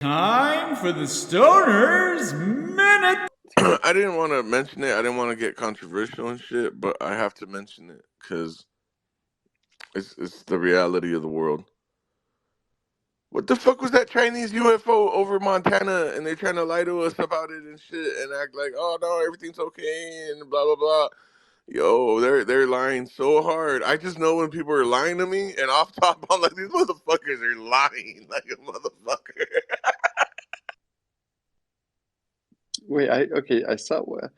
Time for the Stoners Minute. I didn't want to mention it. I didn't want to get controversial and shit, but I have to mention it because it's the reality of the world. What the fuck was that Chinese UFO over Montana, and they're trying to lie to us about it and shit, and act like, oh no, everything's okay and blah blah blah. Yo, they're lying so hard. I just know when people are lying to me, and off top, I'm like, these motherfuckers are lying like a motherfucker. Wait, I saw what?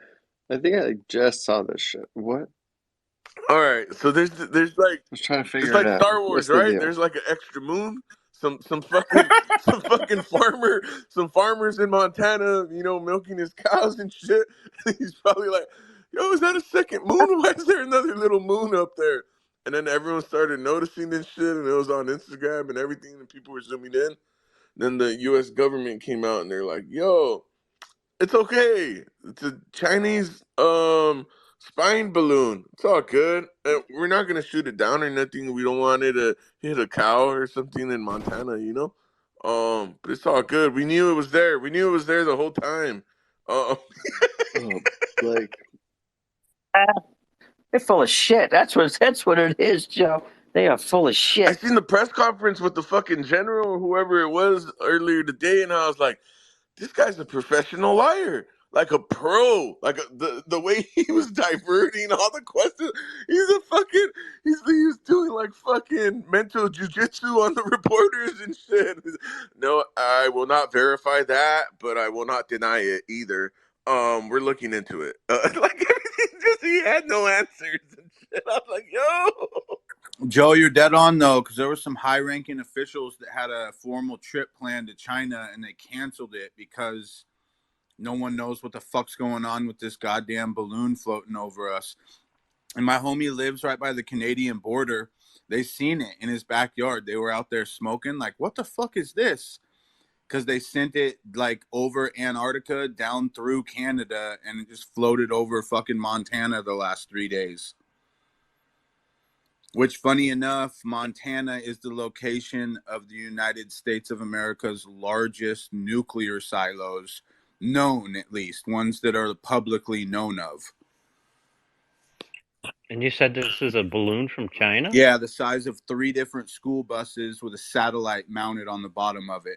I think I just saw this shit. What? All right, so there's like I was trying to it's figure it like out. Star Wars, What's the right? deal? There's like an extra moon. Some fucking some farmers in Montana, milking his cows and shit. He's probably like, "Yo, is that a second moon? Why is there another little moon up there?" And then everyone started noticing this shit, and it was on Instagram and everything, and people were zooming in. Then the U.S. government came out and they're like, "Yo, it's okay. It's a Chinese spying balloon. It's all good. We're not gonna shoot it down or nothing. We don't want it to hit a cow or something in Montana, you know. But it's all good. We knew it was there. We knew it was there the whole time. Oh, Blake. They're full of shit. That's what it is, Joe. They are full of I shit. seen the press conference with the fucking general or whoever it was earlier today, and I was like, this guy's a professional liar, like a pro. Like the way he was diverting all the questions, he's doing like fucking mental jujitsu on the reporters and shit. No, I will not verify that, but I will not deny it either. We're looking into it. Like everything, just he had no answers and shit. I was like, yo. Joe, you're dead on, though, because there were some high-ranking officials that had a formal trip planned to China, and they canceled it because no one knows what the fuck's going on with this goddamn balloon floating over us. And my homie lives right by the Canadian border. They seen it in his backyard. They were out there smoking. Like, what the fuck is this? Because they sent it, like, over Antarctica, down through Canada, and it just floated over fucking Montana the last 3 days. Which, funny enough, Montana is the location of the United States of America's largest nuclear silos, known at least, ones that are publicly known of. And you said this is a balloon from China? Yeah, the size of 3 different school buses with a satellite mounted on the bottom of it.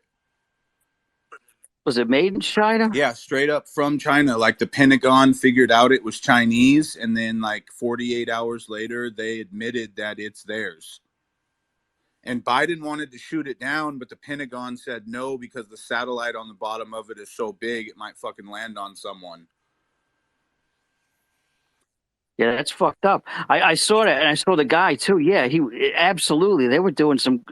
Was it made in China? Yeah, straight up from China. Like the Pentagon figured out it was Chinese, and then like 48 hours later, they admitted that it's theirs. And Biden wanted to shoot it down, but the Pentagon said no because the satellite on the bottom of it is so big, it might fucking land on someone. Yeah, that's fucked up. I saw that, and I saw the guy too. Yeah, he absolutely. They were doing some.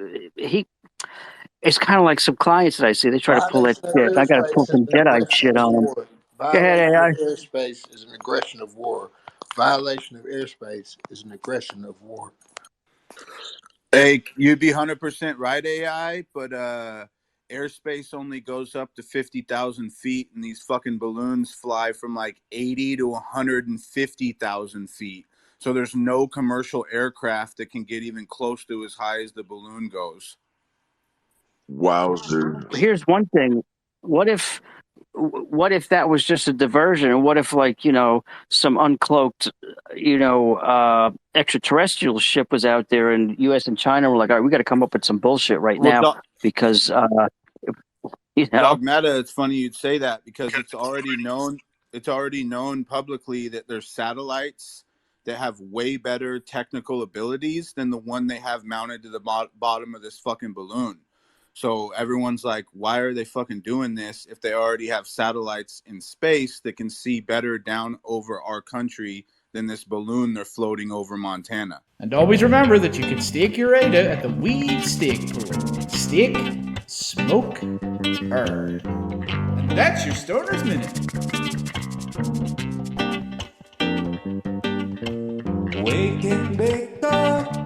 It's kind of like some clients that I see. They try to pull that shit. I got to pull some Jedi shit on them. Go ahead, AI. Airspace is an aggression of war. Violation of airspace is an aggression of war. Hey, you'd be 100% right, AI, but airspace only goes up to 50,000 feet, and these fucking balloons fly from like 80 to 150,000 feet. So there's no commercial aircraft that can get even close to as high as the balloon goes. Wowzers. Here's one thing. What if that was just a diversion? And what if, like, some uncloaked, extraterrestrial ship was out there, and U.S. and China were like, all right, we got to come up with some bullshit now because, Dogmata, it's funny you'd say that because it's already known. It's already known publicly that there's satellites that have way better technical abilities than the one they have mounted to the bottom of this fucking balloon. So everyone's like, why are they fucking doing this if they already have satellites in space that can see better down over our country than this balloon they're floating over Montana? And always remember that you can stake your ADA at the Weed Stake Pool. Stake, smoke, earn. And that's your Stoner's Minute. Wake and bake up.